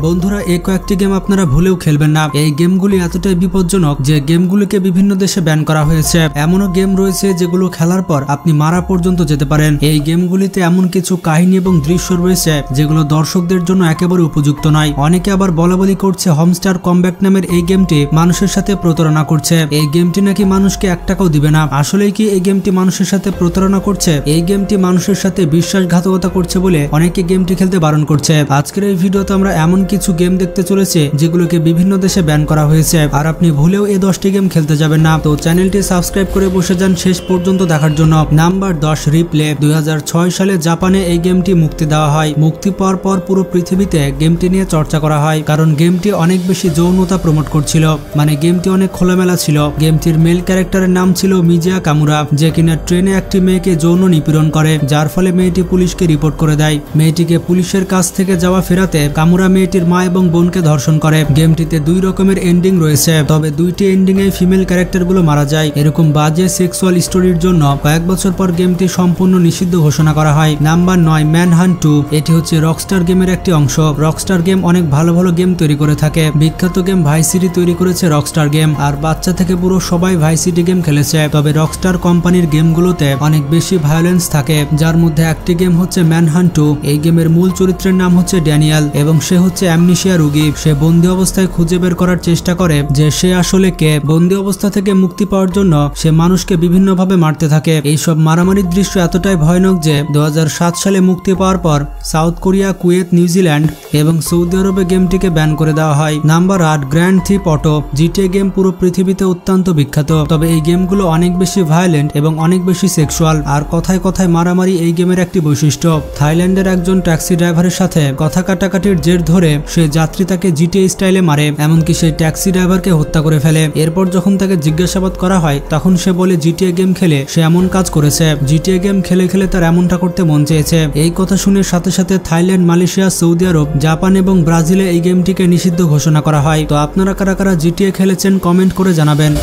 বন্ধুরা, এই কয়েকটি গেম আপনারা ভুলেও খেলবেন না। এই গেমগুলি এতটাই বিপজ্জনক যে গেমগুলিকে বিভিন্ন দেশে ব্যান করা হয়েছে। এমনও গেম রয়েছে যেগুলো খেলার পর আপনি মারা পর্যন্ত যেতে পারেন। এই গেমগুলিতে এমন কিছু কাহিনী এবং দৃশ্য রয়েছে যেগুলো দর্শকদের জন্য একেবারে উপযুক্ত নয়। অনেকে আবার বলাবলি করছে হোমস্টার কমব্যাক নামের এই গেমটি মানুষের সাথে প্রতারণা করছে। এই গেমটি নাকি মানুষকে 1 টাকাও দিবে না। আসলেই কি এই গেমটি মানুষের সাথে প্রতারণা করছে? এই গেমটি মানুষের সাথে বিশ্বাসঘাতকতা করছে বলে অনেকে গেমটি খেলতে বারণ করছে। আজকের এই ভিডিওতে আমরা এমন কিছু গেম দেখতে চলেছি যেগুলোকে বিভিন্ন দেশে ব্যান করা হয়েছে, আর আপনি ভুলেও এই 10টি গেম খেলতে যাবেন না। তো চ্যানেলটি সাবস্ক্রাইব করে বসে যান শেষ পর্যন্ত দেখার জন্য। Number 10, replay. 2006 সালে জাপানে এই গেমটি মুক্তি দেওয়া হয়। মুক্তি পাওয়ার পর পুরো পৃথিবীতে গেমটি নিয়ে চর্চা করা হয়, কারণ গেমটি অনেক বেশি যৌনতা প্রমোট করছিল। মানে গেমটি অনেক খোলামেলা ছিল। গেমটির মেল ক্যারেক্টারের নাম ছিল মিজিয়া কামুরা, যে কিনা ট্রেনে একটি মেয়েকে যৌন নিপীড়ন করে, যার ফলে মেয়েটি পুলিশকে রিপোর্ট করে দেয়। মেয়েটিকে পুলিশের কাছ থেকে যাওয়া ফেরাতে কামুরা মেয়েটির মা এবং বোনকে ধর্ষণ করে। গেমটিতে 2 রকমের এন্ডিং রয়েছে, তবে 2টি এন্ডিং এ ফিমেল ক্যারেক্টারগুলো মারা যায়। এরকম বাজে সেক্সুয়াল স্টোরির জন্য কয়েক বছর পর গেমটি সম্পূর্ণ নিষিদ্ধ ঘোষণা করা হয়। নাম্বার 9, ম্যানহান্ট 2। এটি হচ্ছে রকস্টার গেমের একটি অংশ। রকস্টার গেম অনেক ভালো ভালো গেম তৈরি করে থাকে। বিখ্যাত গেম ভাইস সিটি তৈরি করেছে রকস্টার গেম, আর বাচ্চা থেকে পুরো সবাই ভাইস সিটি গেম খেলেছে। তবে রকস্টার কোম্পানির গেমগুলোতে অনেক বেশি ভায়োলেন্স থাকে, যার মধ্যে একটি গেম হচ্ছে ম্যানহান্ট 2। এই গেমের মূল চরিত্রের নাম হচ্ছে ড্যানিয়েল এবং সে হচ্ছে অ্যামনেশিয়া রোগী। সে বন্দী অবস্থায় খুঁজে বের করার চেষ্টা করে যে সে আসলে কে। বন্দী অবস্থা থেকে মুক্তি পাওয়ার জন্য সে মানুষকে বিভিন্নভাবে মারতে থাকে। এইসব মারামারির দৃশ্য এতটাই ভয়ানক যে 2007 সালে মুক্তি পাওয়ার পর সাউথ কোরিয়া, কুয়েত, নিউজিল্যান্ড এবং সৌদি আরবে গেমটিকে ব্যান করে দেওয়া হয়। Number 8, grand theft auto. GTA game পুরো পৃথিবীতে অত্যন্ত বিখ্যাত, তবে এই গেমগুলো অনেক বেশি ভায়োলেন্ট এবং অনেক বেশি সেক্সুয়াল, আর কথায় কথায় মারামারি এই গেমের একটি বৈশিষ্ট্য। থাইল্যান্ডের একজন ট্যাক্সি ড্রাইভারের সাথে কথা কাটাকাটির জের ধরে সে যাত্রী তাকে জিটিএ স্টাইলে মারে, এমনকি সেই ট্যাক্সি ড্রাইভারকে হত্যা করে ফেলে। এরপর যখন তাকে জিজ্ঞাসাবাদ করা হয় তখন সে বলে জিটিএ গেম খেলে সে এমন কাজ করেছে। জিটিএ গেম খেলে খেলে তার এমনটা করতে মন চেয়েছে। এই কথা শুনে সাথে সাথে থাইল্যান্ড, মালয়েশিয়া, সৌদি আরব, জাপান এবং ব্রাজিলে এই গেমটিকে নিষিদ্ধ ঘোষণা করা হয়। তো আপনারা কারা কারা জিটিএ খেলেছেন কমেন্ট করে জানাবেন।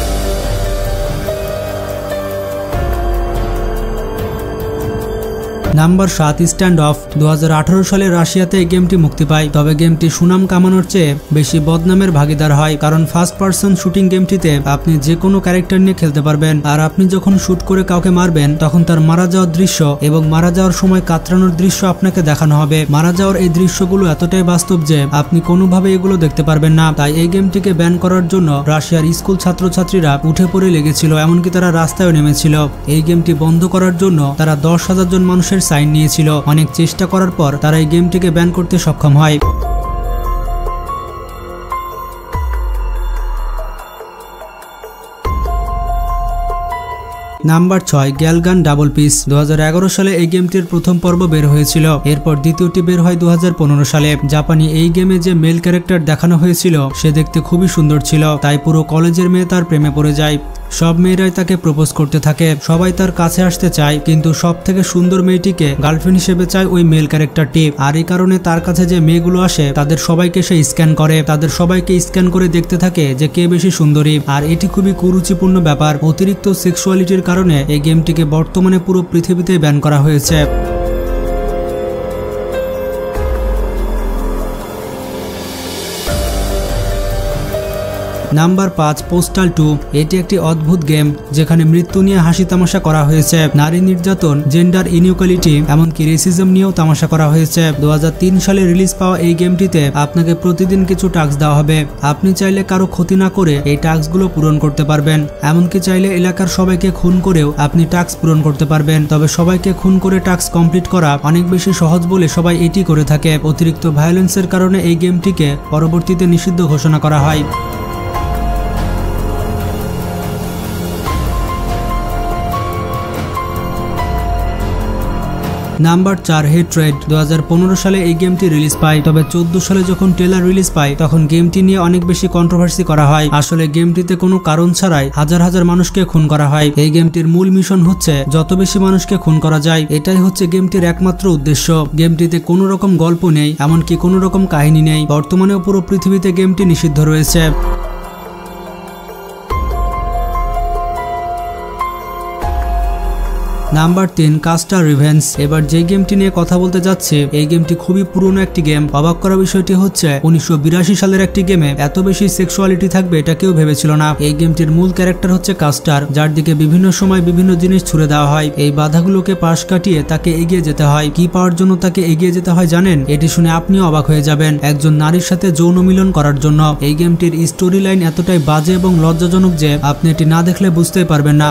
Number 7, stand of. 2018 সালে রাশিয়াতে এই গেমটি মুক্তি পায়, তবে গেমটি সুনাম কামানোর চেয়ে বেশি বদনামের ভাগিদার হয়, কারণ ফার্স্ট পার্সন শুটিং গেমটিতে আপনি যে কোনো ক্যারেক্টার নিয়ে খেলতে পারবেন, আর আপনি যখন শুট করে কাউকে মারবেন তখন তার মারা যাওয়ার দৃশ্য এবং মারা যাওয়ার সময় কাতরানোর দৃশ্য আপনাকে দেখানো হবে। মারা যাওয়ার এই দৃশ্যগুলো এতটাই বাস্তব যে আপনি কোনোভাবে এগুলো দেখতে পারবেন না। তাই এই গেমটিকে ব্যান করার জন্য রাশিয়ার স্কুল ছাত্রছাত্রীরা উঠে পড়ে লেগেছিল, এমনকি তারা রাস্তায় নেমেছিল। এই গেমটি বন্ধ করার জন্য তারা 10,000 জন মানুষের সাইন নিয়েছিল। অনেক চেষ্টা করার পর তারা এই গেমটিকে ব্যান করতে সক্ষম হয়। Number 6, গ্যালগান double piece. 2011 সালে এই গেমটির প্রথম পর্ব বের হয়েছিল, এরপর দ্বিতীয়টি বের হয় 2015 সালে। জাপানি এই গেমে যে মেল ক্যারেক্টার দেখানো হয়েছিল সে দেখতে খুবই সুন্দর ছিল, তাই পুরো কলেজের মেয়ে তার প্রেমে পড়ে যায়। সব মেয়েরাই তাকে প্রপোজ করতে থাকে, সবাই তার কাছে আসতে চায়, কিন্তু সব থেকে সুন্দর মেয়েটিকে গার্লফ্রেন্ড হিসেবে চায় ওই মেল ক্যারেক্টারটি। আর এই কারণে তার কাছে যে মেয়েগুলো আসে তাদের সবাইকে সে স্ক্যান করে, তাদের সবাইকে স্ক্যান করে দেখতে থাকে যে কে বেশি সুন্দরী। আর এটি খুবই কুরুচিপূর্ণ ব্যাপার। অতিরিক্ত সেক্সুয়ালিটির কারণে এই গেমটিকে বর্তমানে পুরো পৃথিবীতে ব্যান করা হয়েছে। Number 5, postal 2। এটি একটি অদ্ভুত গেম যেখানে মৃত্যু নিয়ে হাসি তামাশা করা হয়েছে, নারী নির্যাতন, জেন্ডার ইনইকুয়ালিটি, এমনকি রেসিজম নিয়েও তামাশা করা হয়েছে। 2003 সালে রিলিজ পাওয়া এই গেমটিতে আপনাকে প্রতিদিন কিছু টাস্ক দেওয়া হবে। আপনি চাইলে কারো ক্ষতি না করে এই টাস্কগুলো পূরণ করতে পারবেন, এমনকি চাইলে এলাকার সবাইকে খুন করেও আপনি টাস্ক পূরণ করতে পারবেন। তবে সবাইকে খুন করে টাস্ক কমপ্লিট করা অনেক বেশি সহজ বলে সবাই এটি করে থাকে। অতিরিক্ত ভায়োলেন্সের কারণে এই গেমটিকে পরবর্তীতে নিষিদ্ধ ঘোষণা করা হয়। Number 4, hatred. 2015 সালে এই গেমটি রিলিজ পায়, তবে 14 সালে যখন ট্রেলার রিলিজ পায় তখন গেমটি নিয়ে অনেক বেশি কন্ট্রোভার্সি করা হয়। আসলে গেমটিতে কোনো কারণ ছাড়াই হাজার হাজার মানুষকে খুন করা হয়। এই গেমটির মূল মিশন হচ্ছে যত বেশি মানুষকে খুন করা যায়, এটাই হচ্ছে গেমটির একমাত্র উদ্দেশ্য। গেমটিতে কোনো রকম গল্প নেই, এমনকি কোনো রকম কাহিনী নেই। বর্তমানেও পুরো পৃথিবীতে গেমটি নিষিদ্ধ রয়েছে। Number 3 custard revenge. এবার যে গেমটি নিয়ে কথা বলতে যাচ্ছে এই গেমটি খুবই পুরনো একটি গেম। অবাক করা বিষয়টি হচ্ছে 1982 সালের একটি গেমে এত বেশি সেক্সুয়ালিটি থাকবে এটা কেউ ভেবেছিল না। এই গেমটির মূল ক্যারেক্টার হচ্ছে কাস্টার, যার দিকে বিভিন্ন সময় বিভিন্ন জিনিস ছুড়ে দেওয়া হয়। এই বাধাগুলোকে পাশ কাটিয়ে তাকে এগিয়ে যেতে হয়। কি পাওয়ার জন্য তাকে এগিয়ে যেতে হয় জানেন? এটি শুনে আপনিও অবাক হয়ে যাবেন। একজন নারীর সাথে যৌন মিলন করার জন্য। এই গেমটির স্টোরি লাইন এতটাই বাজে এবং লজ্জাজনক যে আপনি এটি না দেখলে বুঝতেই পারবেন না।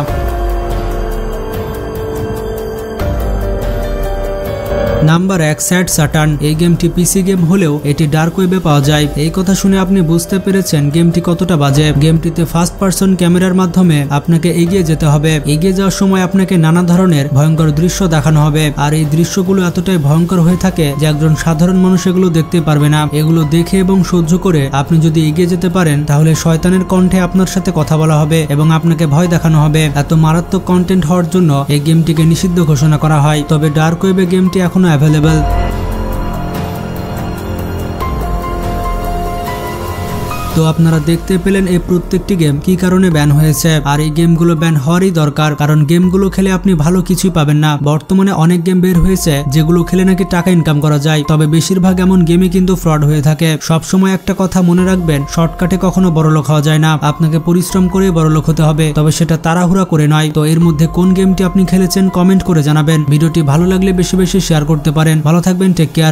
Number 1 sad Saturn. এই গেমটি পিসি গেম হলেও এটি ডার্ক ওয়েবে পাওয়া যায়। এই কথা শুনে আপনি বুঝতে পেরেছেন গেমটি কতটা বাজে। গেমটিতে ফার্স্ট পার্সন ক্যামেরার মাধ্যমে আপনাকে এগিয়ে যেতে হবে। এগিয়ে যাওয়ার সময় আপনাকে নানা ধরনের ভয়ঙ্কর দৃশ্য দেখানো হবে। আর এই দৃশ্যগুলো এতটাই ভয়ঙ্কর হয়ে থাকে যে একজন সাধারণ মানুষ এগুলো দেখতে পারবে না। এগুলো দেখে এবং সহ্য করে আপনি যদি এগিয়ে যেতে পারেন তাহলে শয়তানের কণ্ঠে আপনার সাথে কথা বলা হবে এবং আপনাকে ভয় দেখানো হবে। এত মারাত্মক কন্টেন্ট হওয়ার জন্য এই গেমটিকে নিষিদ্ধ ঘোষণা করা হয়। তবে ডার্ক ওয়েবে গেমটি এখনো অ্যাভেলেবল। তো আপনারা দেখতে পেলেন এই প্রত্যেকটি গেম কি কারণে ব্যান হয়েছে। আর এই গেমগুলো ব্যান হওয়ারই দরকার, কারণ গেমগুলো খেলে আপনি ভালো কিছুই পাবেন না। বর্তমানে অনেক গেম বের হয়েছে যেগুলো খেলে নাকি টাকা ইনকাম করা যায়, তবে বেশিরভাগ এমন গেমই কিন্তু ফ্রড হয়ে থাকে। সবসময় একটা কথা মনে রাখবেন, শর্টকাটে কখনো বড়লোক হওয়া যায় না। আপনাকে পরিশ্রম করে বড়লোক হতে হবে, তবে সেটা তাড়াহুড়া করে নয়। তো এর মধ্যে কোন গেমটি আপনি খেলেছেন কমেন্ট করে জানাবেন। ভিডিওটি ভালো লাগলে বেশি বেশি শেয়ার করতে পারেন। ভালো থাকবেন, টেক কেয়ার।